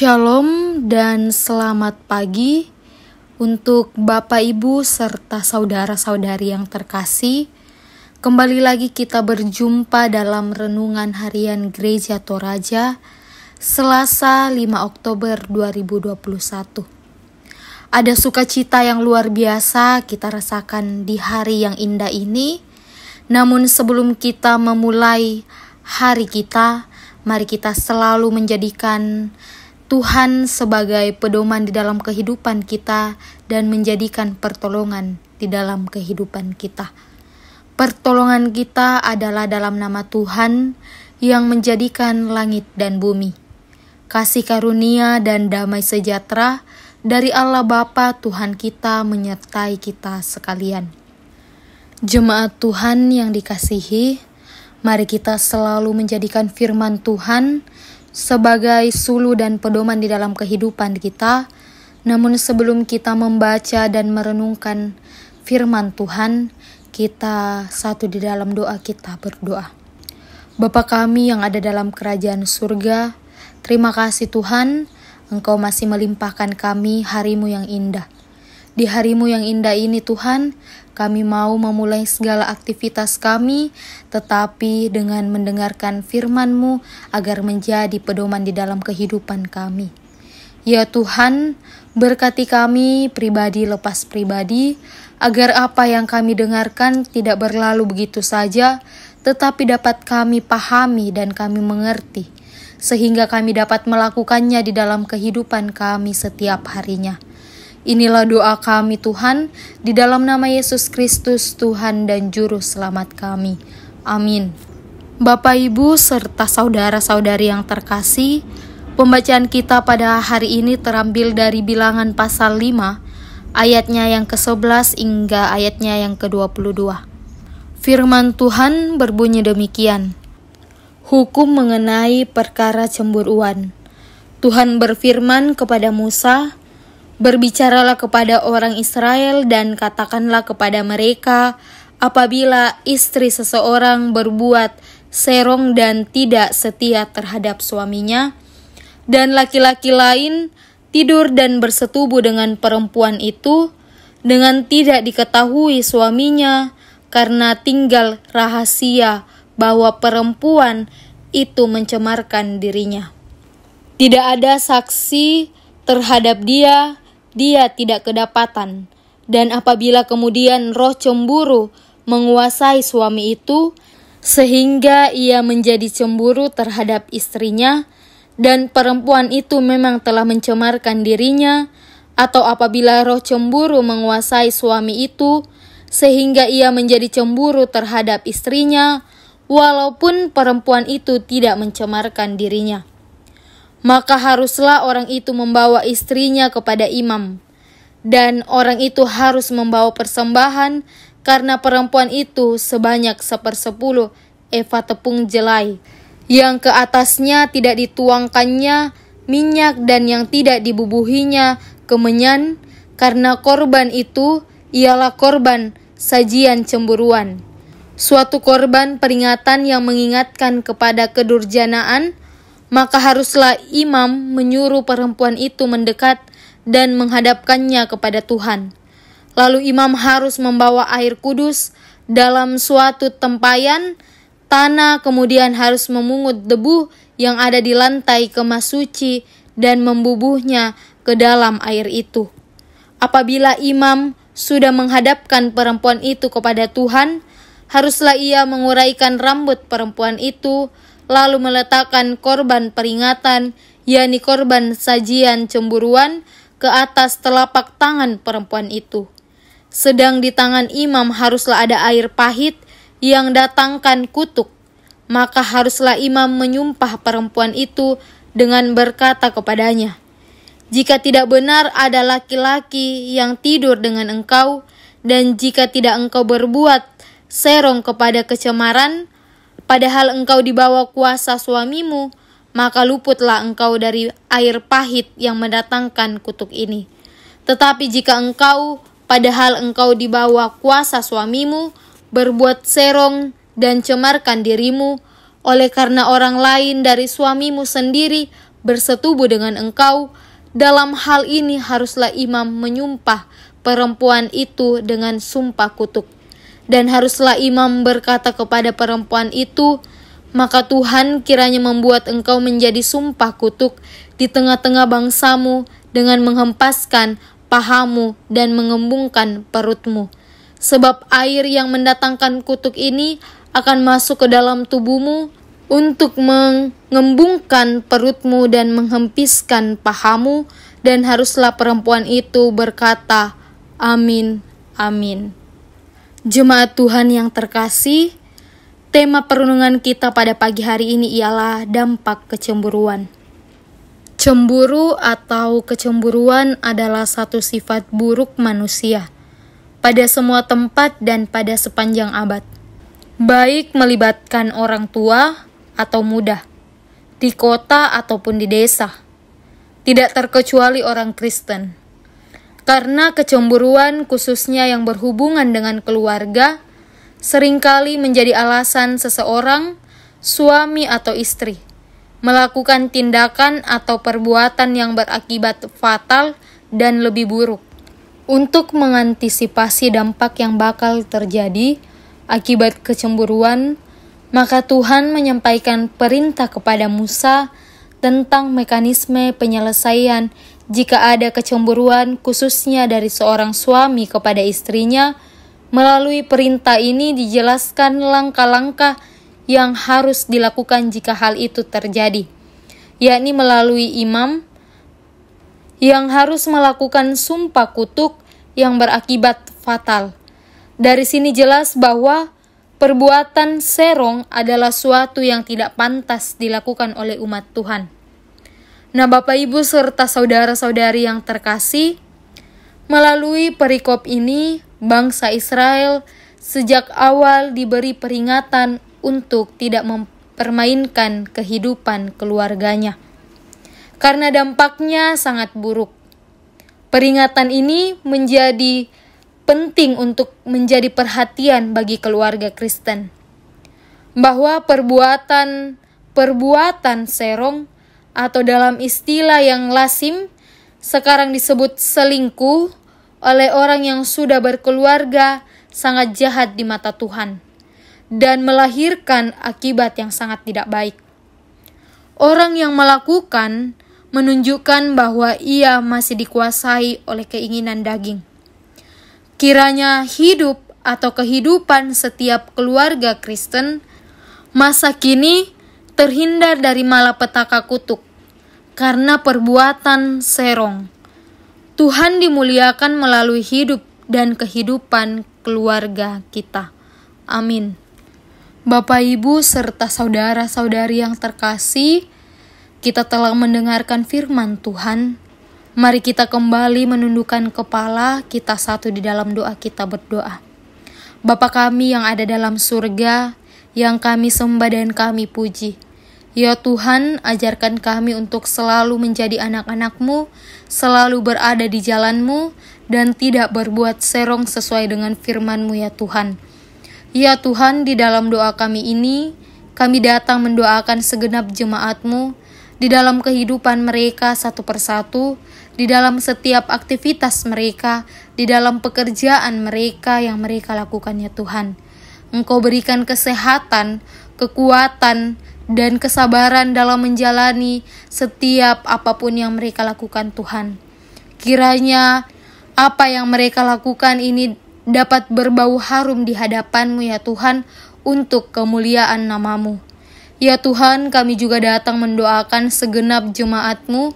Shalom dan selamat pagi untuk Bapak Ibu serta saudara-saudari yang terkasih. Kembali lagi kita berjumpa dalam renungan harian Gereja Toraja Selasa 5 Oktober 2021. Ada sukacita yang luar biasa kita rasakan di hari yang indah ini. Namun sebelum kita memulai hari kita, mari kita selalu menjadikan Tuhan sebagai pedoman di dalam kehidupan kita dan menjadikan pertolongan di dalam kehidupan kita. Pertolongan kita adalah dalam nama Tuhan yang menjadikan langit dan bumi. Kasih karunia dan damai sejahtera dari Allah Bapa Tuhan kita menyertai kita sekalian. Jemaat Tuhan yang dikasihi, mari kita selalu menjadikan firman Tuhan sebagai suluh dan pedoman di dalam kehidupan kita. Namun sebelum kita membaca dan merenungkan firman Tuhan, kita satu di dalam doa kita berdoa. Bapa kami yang ada dalam kerajaan surga, terima kasih Tuhan, Engkau masih melimpahkan kami hari-Mu yang indah. Di hari-Mu yang indah ini Tuhan, kami mau memulai segala aktivitas kami, tetapi dengan mendengarkan firman-Mu agar menjadi pedoman di dalam kehidupan kami. Ya Tuhan, berkati kami pribadi lepas pribadi, agar apa yang kami dengarkan tidak berlalu begitu saja, tetapi dapat kami pahami dan kami mengerti, sehingga kami dapat melakukannya di dalam kehidupan kami setiap harinya. Inilah doa kami Tuhan, di dalam nama Yesus Kristus Tuhan dan Juru Selamat kami. Amin. Bapak Ibu serta saudara-saudari yang terkasih, pembacaan kita pada hari ini terambil dari Bilangan pasal 5, ayatnya yang ke-11 hingga ayatnya yang ke-22. Firman Tuhan berbunyi demikian. Hukum mengenai perkara cemburuan. Tuhan berfirman kepada Musa, berbicaralah kepada orang Israel dan katakanlah kepada mereka, apabila istri seseorang berbuat serong dan tidak setia terhadap suaminya, dan laki-laki lain tidur dan bersetubuh dengan perempuan itu, dengan tidak diketahui suaminya, karena tinggal rahasia bahwa perempuan itu mencemarkan dirinya. Tidak ada saksi terhadap dia tidak kedapatan. Dan apabila kemudian roh cemburu menguasai suami itu, sehingga ia menjadi cemburu terhadap istrinya, dan perempuan itu memang telah mencemarkan dirinya, atau apabila roh cemburu menguasai suami itu, sehingga ia menjadi cemburu terhadap istrinya, walaupun perempuan itu tidak mencemarkan dirinya, maka haruslah orang itu membawa istrinya kepada imam, dan orang itu harus membawa persembahan karena perempuan itu sebanyak 1/10 eva tepung jelai, yang ke atasnya tidak dituangkannya minyak dan yang tidak dibubuhinya kemenyan, karena korban itu ialah korban sajian cemburuan, suatu korban peringatan yang mengingatkan kepada kedurjanaan. Maka haruslah imam menyuruh perempuan itu mendekat dan menghadapkannya kepada Tuhan. Lalu imam harus membawa air kudus dalam suatu tempayan tanah, kemudian harus memungut debu yang ada di lantai kemah suci dan membubuhnya ke dalam air itu. Apabila imam sudah menghadapkan perempuan itu kepada Tuhan, haruslah ia menguraikan rambut perempuan itu, lalu meletakkan korban peringatan, yakni korban sajian cemburuan, ke atas telapak tangan perempuan itu. Sedang di tangan imam haruslah ada air pahit yang datangkan kutuk. Maka haruslah imam menyumpah perempuan itu dengan berkata kepadanya, jika tidak benar ada laki-laki yang tidur dengan engkau, dan jika tidak engkau berbuat serong kepada kecemaran, padahal engkau di bawah kuasa suamimu, maka luputlah engkau dari air pahit yang mendatangkan kutuk ini. Tetapi jika engkau, padahal engkau di bawah kuasa suamimu, berbuat serong dan cemarkan dirimu, oleh karena orang lain dari suamimu sendiri, bersetubuh dengan engkau, dalam hal ini haruslah imam menyumpah perempuan itu dengan sumpah kutuk. Dan haruslah imam berkata kepada perempuan itu, maka Tuhan kiranya membuat engkau menjadi sumpah kutuk di tengah-tengah bangsamu dengan menghempaskan pahamu dan mengembungkan perutmu. Sebab air yang mendatangkan kutuk ini akan masuk ke dalam tubuhmu untuk mengembungkan perutmu dan menghempiskan pahamu, dan haruslah perempuan itu berkata, Amin, amin. Jemaat Tuhan yang terkasih, tema perenungan kita pada pagi hari ini ialah dampak kecemburuan. Cemburu atau kecemburuan adalah satu sifat buruk manusia pada semua tempat dan pada sepanjang abad, baik melibatkan orang tua atau muda, di kota ataupun di desa, tidak terkecuali orang Kristen. Karena kecemburuan khususnya yang berhubungan dengan keluarga seringkali menjadi alasan seseorang, suami atau istri, melakukan tindakan atau perbuatan yang berakibat fatal dan lebih buruk. Untuk mengantisipasi dampak yang bakal terjadi akibat kecemburuan, maka Tuhan menyampaikan perintah kepada Musa tentang mekanisme penyelesaian jika ada kecemburuan khususnya dari seorang suami kepada istrinya. Melalui perintah ini dijelaskan langkah-langkah yang harus dilakukan jika hal itu terjadi, yakni melalui imam yang harus melakukan sumpah kutuk yang berakibat fatal. Dari sini jelas bahwa perbuatan serong adalah suatu yang tidak pantas dilakukan oleh umat Tuhan. Nah, Bapak Ibu serta saudara-saudari yang terkasih, melalui perikop ini, bangsa Israel sejak awal diberi peringatan untuk tidak mempermainkan kehidupan keluarganya, karena dampaknya sangat buruk. Peringatan ini menjadi penting untuk menjadi perhatian bagi keluarga Kristen, bahwa perbuatan serong atau dalam istilah yang lazim sekarang disebut selingkuh oleh orang yang sudah berkeluarga sangat jahat di mata Tuhan dan melahirkan akibat yang sangat tidak baik. Orang yang melakukan menunjukkan bahwa ia masih dikuasai oleh keinginan daging. Kiranya hidup atau kehidupan setiap keluarga Kristen masa kini terhindar dari malapetaka kutuk karena perbuatan serong. Tuhan dimuliakan melalui hidup dan kehidupan keluarga kita. Amin. Bapak, Ibu, serta saudara-saudari yang terkasih, kita telah mendengarkan firman Tuhan. Mari kita kembali menundukkan kepala kita satu di dalam doa kita berdoa. Bapa kami yang ada dalam surga, yang kami sembah dan kami puji. Ya Tuhan, ajarkan kami untuk selalu menjadi anak-anak-Mu, selalu berada di jalan-Mu, dan tidak berbuat serong sesuai dengan firman-Mu ya Tuhan. Ya Tuhan, di dalam doa kami ini, kami datang mendoakan segenap jemaat-Mu, di dalam kehidupan mereka satu persatu, di dalam setiap aktivitas mereka, di dalam pekerjaan mereka yang mereka lakukan ya Tuhan. Engkau berikan kesehatan, kekuatan, dan kesabaran dalam menjalani setiap apapun yang mereka lakukan Tuhan. Kiranya apa yang mereka lakukan ini dapat berbau harum di hadapan-Mu ya Tuhan, untuk kemuliaan nama-Mu. Ya Tuhan, kami juga datang mendoakan segenap jemaat-Mu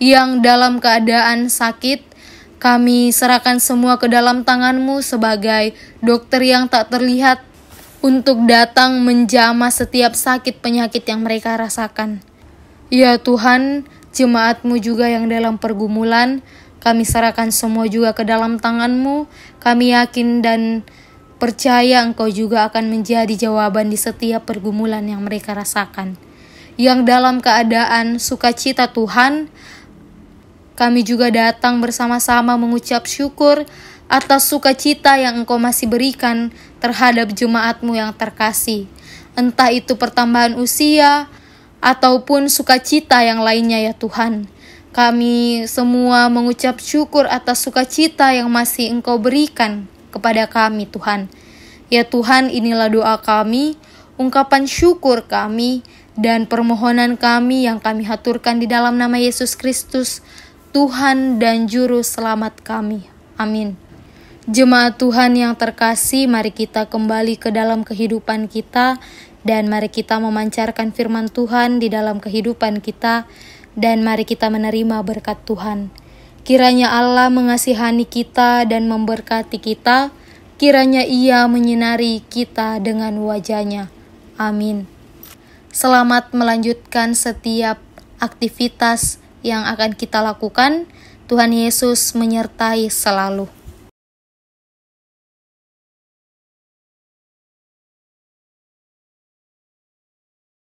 yang dalam keadaan sakit. Kami serahkan semua ke dalam tangan-Mu sebagai dokter yang tak terlihat, untuk datang menjamah setiap sakit penyakit yang mereka rasakan. Ya Tuhan, jemaat-Mu juga yang dalam pergumulan, kami serahkan semua juga ke dalam tangan-Mu. Kami yakin dan percaya Engkau juga akan menjadi jawaban di setiap pergumulan yang mereka rasakan. Yang dalam keadaan sukacita Tuhan, kami juga datang bersama-sama mengucap syukur atas sukacita yang Engkau masih berikan terhadap jemaat-Mu yang terkasih. Entah itu pertambahan usia, ataupun sukacita yang lainnya ya Tuhan. Kami semua mengucap syukur atas sukacita yang masih Engkau berikan kepada kami Tuhan. Ya Tuhan, inilah doa kami, ungkapan syukur kami, dan permohonan kami yang kami haturkan di dalam nama Yesus Kristus, Tuhan dan Juru Selamat kami. Amin. Jemaat Tuhan yang terkasih, mari kita kembali ke dalam kehidupan kita, dan mari kita memancarkan firman Tuhan di dalam kehidupan kita, dan mari kita menerima berkat Tuhan. Kiranya Allah mengasihani kita dan memberkati kita, kiranya Ia menyinari kita dengan wajah-Nya. Amin. Selamat melanjutkan setiap aktivitas yang akan kita lakukan. Tuhan Yesus menyertai selalu.